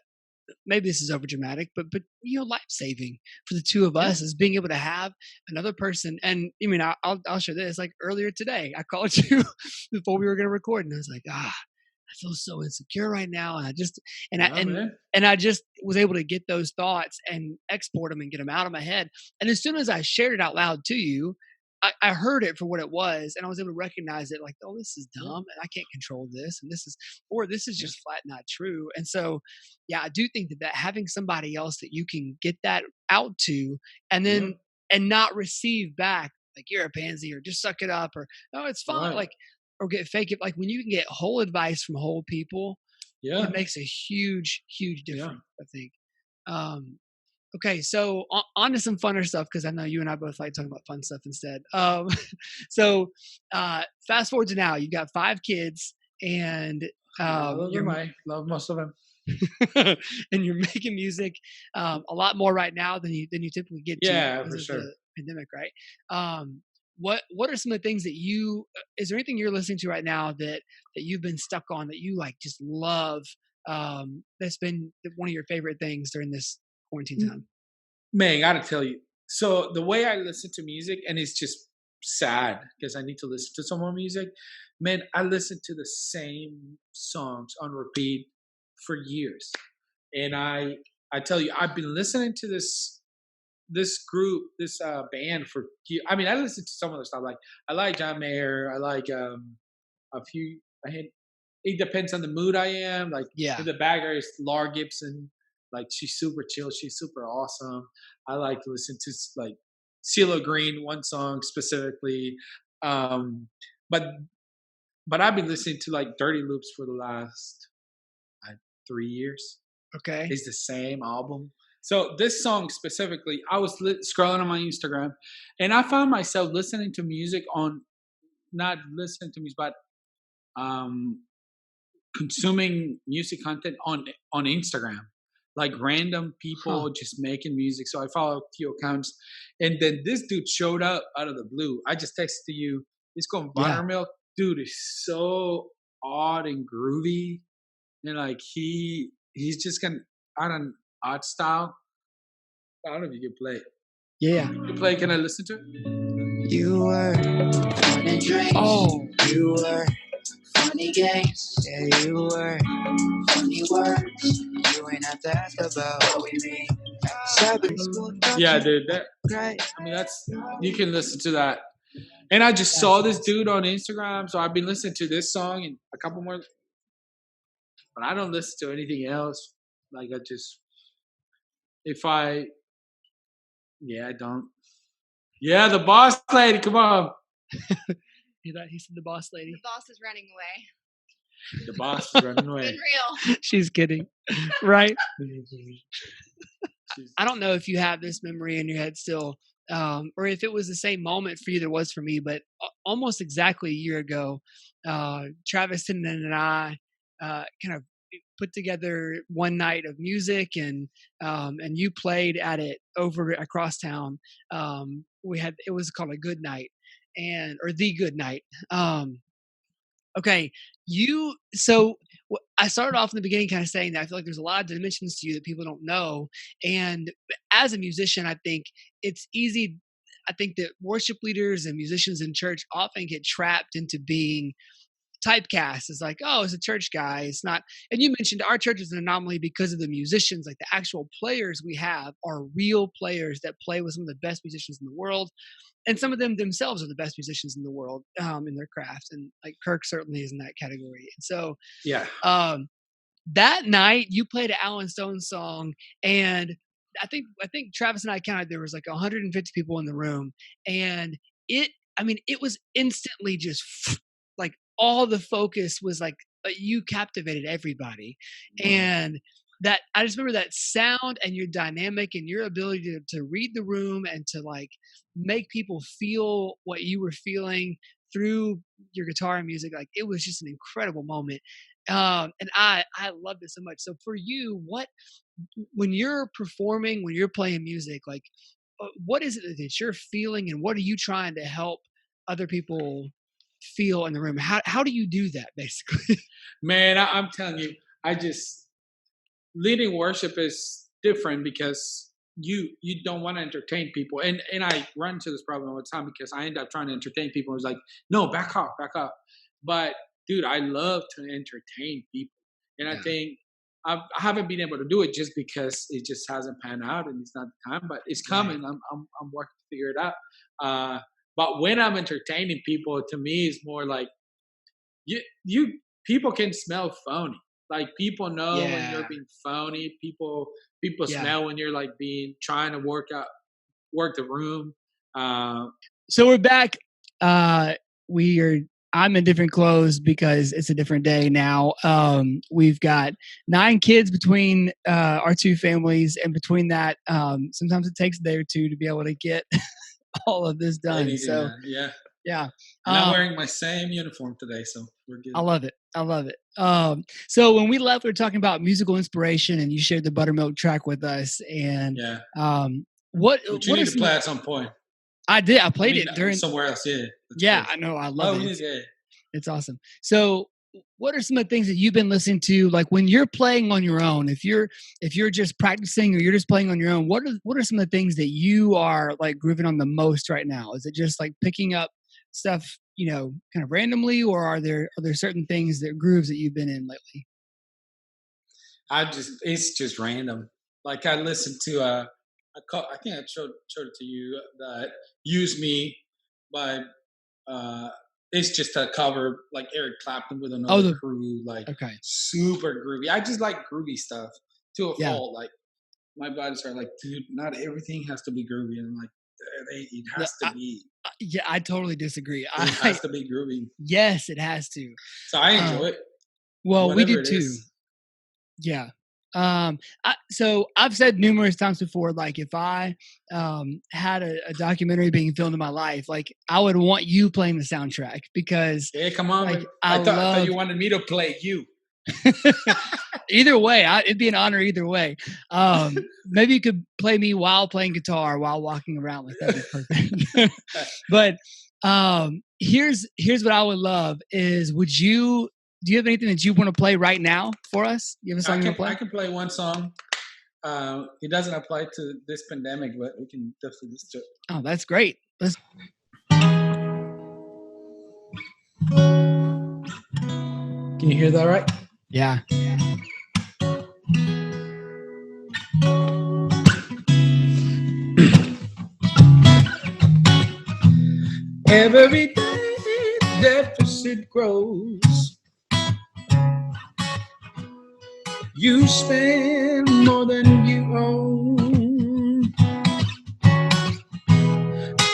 maybe this is over dramatic, but life saving for the two of yeah, us is being able to have another person. And I mean, I'll share this. Like earlier today, I called you before we were going to record, and I was like, I feel so insecure right now, and I just and I yeah, man, and I just was able to get those thoughts and export them and get them out of my head. And as soon as I shared it out loud to you, I heard it for what it was, and I was able to recognize it. Like, oh, this is yeah, dumb, and I can't control this, and this is yeah, just flat not true. And so, yeah, I do think that having somebody else that you can get that out to, and yeah, then and not receive back like you're a pansy or just suck it up or oh it's fine right, like or get fake it like when you can get whole advice from whole people, it yeah, makes a huge yeah, difference. I think. Um, okay, so on to some funner stuff because I know you and I both like talking about fun stuff instead. So fast forward to now, you've got 5 kids and yeah. Those are you're my love most of them. and you're making music a lot more right now than you typically get to Yeah, because for of sure. the pandemic, right? What are some of the things that you is there anything you're listening to right now that you've been stuck on that you like just love that's been one of your favorite things during this quarantine time? Man, gotta tell you. So the way I listen to music, and it's just sad because I need to listen to some more music. Man, I listen to the same songs on repeat for years, and I tell you, I've been listening to this group, this band for. I mean, I listen to some of the stuff. Like I like John Mayer. I like a few. I had. It depends on the mood I am. Like Yeah. the bagger is Laura Gibson. Like she's super chill. She's super awesome. I like to listen to like CeeLo Green, one song specifically. Um, but I've been listening to like Dirty Loops for the last 3 years. Okay. It's the same album. So this song specifically, I was scrolling on my Instagram, and I found myself listening to music on, not listening to music, but um, consuming music content on Instagram, like random people just making music. So I follow a few accounts, and then this dude showed up out of the blue. I just texted you. It's called Buttermilk. Dude is so odd and groovy, and like he's just got an odd style. I don't know if you can play it. Yeah. You play? Can I listen to it? You were fun and drinks. Oh. You were funny games. Yeah, you were funny words. You ain't have to ask about what we mean. Yeah, dude. Great. I mean, you can listen to that. And I just saw this dude on Instagram, so I've been listening to this song and a couple more. But I don't listen to anything else. Like I don't. Yeah, the boss lady, come on. He said the boss lady. The boss is running away. The boss is running away. Been real. She's kidding, right? I don't know if you have this memory in your head still, or if it was the same moment for you that was for me, but almost exactly a year ago, Travis and I kind of put together one night of music, and you played at it over across town. It was called a good night, or the good night. Okay, I started off in the beginning kind of saying that I feel like there's a lot of dimensions to you that people don't know. And as a musician, I think it's easy. I think that worship leaders and musicians in church often get trapped into being typecast. It's like, oh, it's a church guy. It's not. And you mentioned our church is an anomaly because of the musicians. Like the actual players we have are real players that play with some of the best musicians in the world. And some of them themselves are the best musicians in the world in their craft. And like Kirk certainly is in that category. And so yeah, that night you played an Alan Stone song, and I think Travis and I counted there was like 150 people in the room, and it was instantly just like all the focus was like you captivated everybody. Wow. And that I just remember that sound and your dynamic and your ability to read the room and to like make people feel what you were feeling through your guitar and music. Like it was just an incredible moment. And I loved it so much. So for you, when you're performing, when you're playing music, like what is it that you're feeling, and what are you trying to help other people feel in the room? How do you do that, basically? Man, I'm telling you, leading worship is different because you don't want to entertain people, and I run into this problem all the time because I end up trying to entertain people. It's like, no, back up. But dude, I love to entertain people, and I think I haven't been able to do it just because it just hasn't panned out, and it's not the time. But it's coming. Right. I'm working to figure it out. But when I'm entertaining people, to me, it's more like you people can smell phony. Like people know when you're being phony. People smell when you're like trying to work the room. So we're back. I'm in different clothes because it's a different day now. We've got 9 kids between our 2 families, and between that, sometimes it takes a day or 2 to be able to get all of this done. So yeah. And I'm wearing my same uniform today, so we're good. I love it. So when we left, we were talking about musical inspiration, and you shared the Buttermilk track with us. And what you need to play at some point. I did. I played it during somewhere else. Yeah, I know. I love it. Yeah. It's awesome. So what are some of the things that you've been listening to, like when you're playing on your own? If you're just practicing or you're just playing on your own, what are some of the things that you are like grooving on the most right now? Is it just like picking up stuff, kind of randomly, or are there certain things, that grooves that you've been in lately? It's just random. Like I listened to I think I showed it to you that "Use Me" by it's just a cover like Eric Clapton with another crew, like okay. super groovy. I just like groovy stuff to a Yeah. fault. Like my buddies are like, dude, not everything has to be groovy, and I'm like, it has to be. Yeah, I totally disagree. It has to be groovy. Yes, it has to. So I enjoy it. Well, we do it too. is. Yeah. So I've said numerous times before, like if I had a documentary being filmed in my life, like I would want you playing the soundtrack because Hey, come on, like, man. I thought you wanted me to play you. Either way, it'd be an honor either way. Maybe you could play me while playing guitar while walking around, like that'd be perfect. But here's what I would love is do you have anything that you want to play right now for us? You have a song you want to play? I can play one song. It doesn't apply to this pandemic, but we can definitely listen to it. Oh, that's great. Can you hear that right? Yeah. Every day deficit grows. You spend more than you own.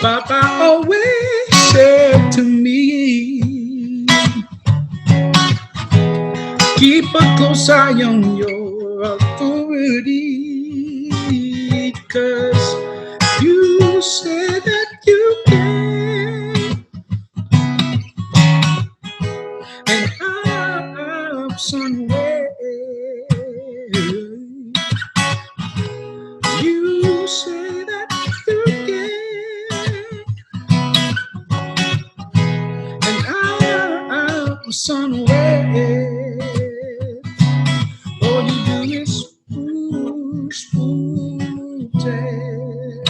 Papa always said to me, keep a close eye on your authority, 'cause you said that you can, and I'm somewhere. You say that you can, and I'm somewhere. All you do is spoon it.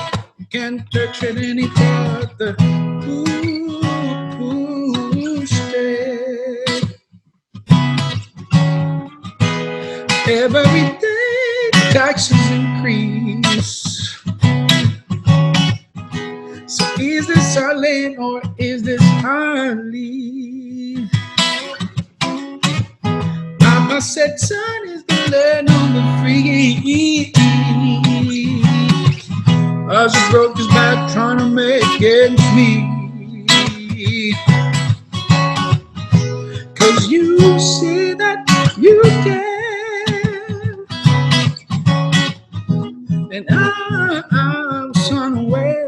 Can't touch it any further. Push it. Every day taxes increase. So is this our lane or is this our lead? Mama said, son, is the land on the free. As he broke his back trying to make ends meet. 'Cause you say that you can, and I'm somewhere.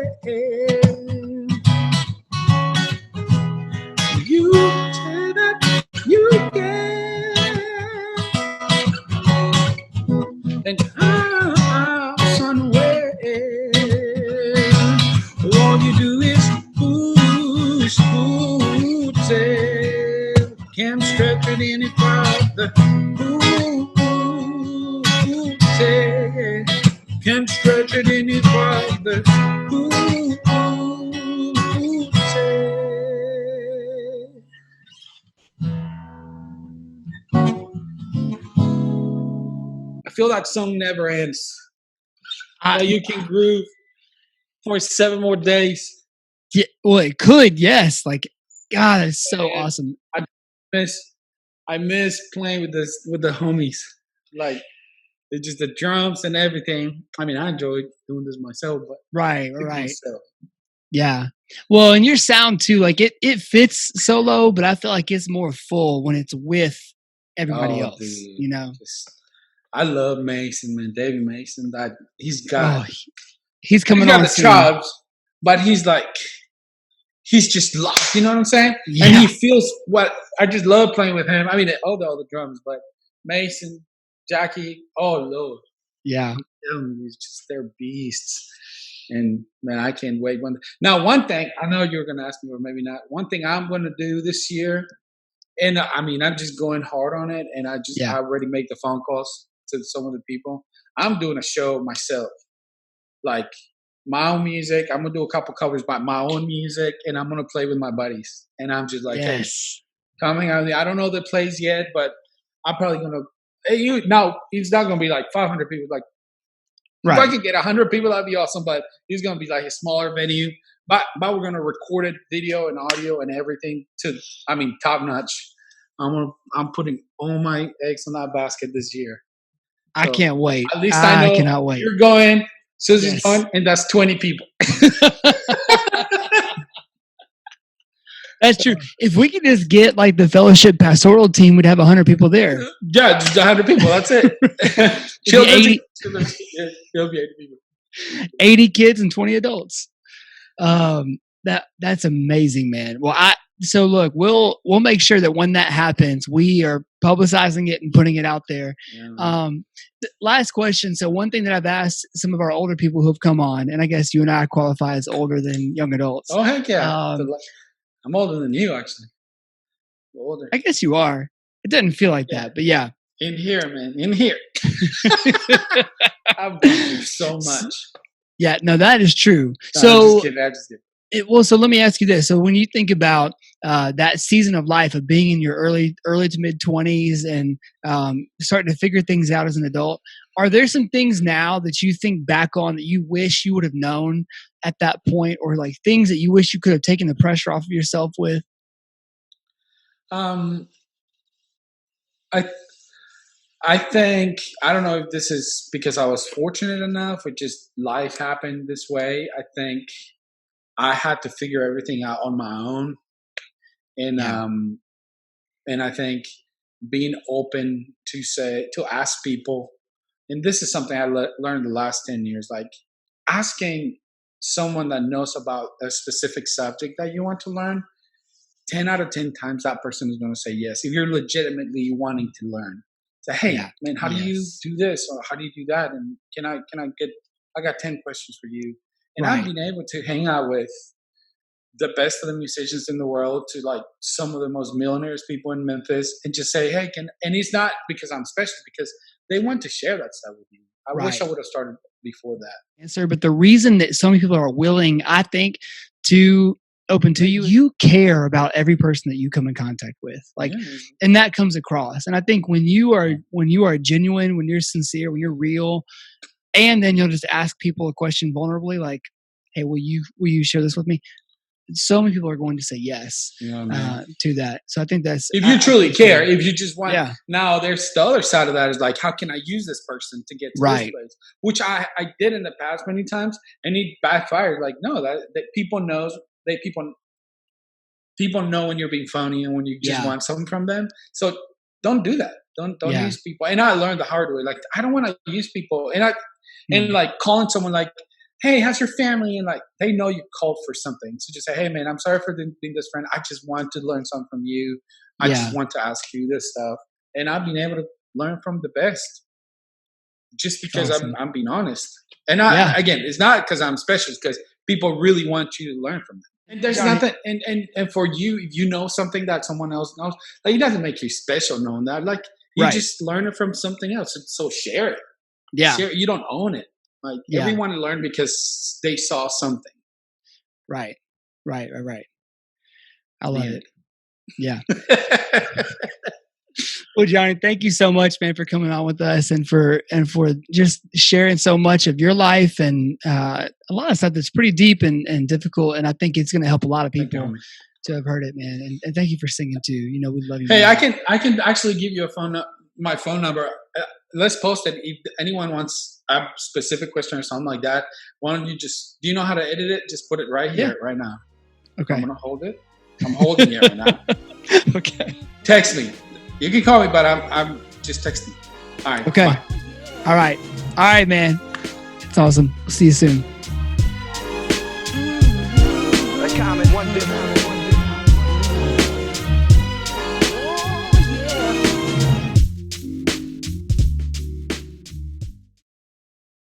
You say that you can, and I'm somewhere. All you do is push it. Can't stretch it any farther. Push it. Can't stretch it any farther. Push it. I feel that song never ends. That you can groove for 7 more days. Yeah, well, it could, yes. Like, God, it's so awesome. I miss playing with the homies. Like, it's just the drums and everything. I mean, I enjoy doing this myself, but right. Yeah. Well, and your sound too, like it fits solo, but I feel like it's more full when it's with everybody else. Dude. You know, I love Mason, man. David Mason. That he's got. He's coming on the chops, but he's just locked. You know what I'm saying? Yeah. And he feels what I just love playing with him. I mean, all the drums, but Mason, Jackie, oh Lord, yeah, it's just they're beasts. And man, I can't wait. One thing I know you're going to ask me, or maybe not. One thing I'm going to do this year, and I mean, I'm just going hard on it, and I already make the phone calls to some of the people. I'm doing a show myself, like my own music. I'm gonna do a couple covers by my own music, and I'm gonna play with my buddies. And I'm just like, hey, coming. I don't know the place yet, but I'm probably gonna. Hey, it's not gonna be like 500 people. Like Right. If I could get 100 people, that'd be awesome. But it's gonna be like a smaller venue. But we're gonna record it, video and audio and everything top notch. I'm putting all my eggs in that basket this year. I can't wait. At least I know cannot wait. You're going, Susie's going, and that's 20 people. That's true. If we could just get like the Fellowship pastoral team, we'd have 100 people there. Yeah, just 100 people. That's it. Children, it'll be 80 people. 80 kids and 20 adults. That's amazing, man. Well, so look, we'll make sure that when that happens, we are publicizing it and putting it out there. Yeah. Last question. So one thing that I've asked some of our older people who have come on, and I guess you and I qualify as older than young adults. Oh, heck yeah. I'm older than you, actually. Older. I guess you are. It doesn't feel like that, but yeah. In here, man. In here. I've gone through so much. Yeah, no, that is true. No, so, I'm just kidding. So let me ask you this. So when you think about that season of life of being in your early to mid 20s and starting to figure things out as an adult, are there some things now that you think back on that you wish you would have known at that point, or like things that you wish you could have taken the pressure off of yourself with? I think, I don't know if this is because I was fortunate enough or just life happened this way. I think I had to figure everything out on my own. And I think being open to ask people, and this is something I learned the last 10 years, like asking someone that knows about a specific subject that you want to learn, 10 out of 10 times that person is going to say yes. If you're legitimately wanting to learn, say, hey, man, how do you do this? Or how do you do that? And I got 10 questions for you. And I've been able to hang out with the best of the musicians in the world, to like some of the most millionaires people in Memphis, and just say, hey, and it's not because I'm special, because they want to share that stuff with you. I wish I would have started before that. Yes, sir. But the reason that so many people are willing, I think, to open to you care about every person that you come in contact with, and that comes across. And I think when you are genuine, when you're sincere, when you're real, and then you'll just ask people a question vulnerably, like, hey, will you share this with me? So many people are going to say yes to that. So I think that's, if you truly care, if you just want. Now there's the other side of that is like, how can I use this person to get to this place? Which I did in the past many times, and it backfired. Like, no, that people knows. People know when you're being phony and when you just want something from them. So don't do that. Don't use people. And I learned the hard way. Like, I don't want to use people. And like calling someone like, hey, how's your family? And like, they know you called for something. So just say, hey man, I'm sorry for being this friend. I just want to learn something from you. I just want to ask you this stuff. And I've been able to learn from the best just because I'm being honest. And again, it's not because I'm special, it's because people really want you to learn from them. And there's nothing, and for you, if you know something that someone else knows, like, it doesn't make you special knowing that. Like, you just learn it from something else. So share it. Yeah. Share it. You don't own it. Like, everyone learned because they saw something. Right. I love it. Yeah. Well, Jonny, thank you so much, man, for coming on with us and for just sharing so much of your life and a lot of stuff that's pretty deep and difficult. And I think it's going to help a lot of people to have heard it, man. And thank you for singing too. You know, we love you. Hey, man. I can actually give you my phone number. Let's post it. If anyone wants a specific question or something like that, why don't you do you know how to edit it? Just put it right here, right now. Okay. I'm going to hold it. I'm holding it right now. Okay. Text me. You can call me, but I'm just texting. All right. Okay. Bye. All right, man. It's awesome. We'll see you soon. A comment, one bit.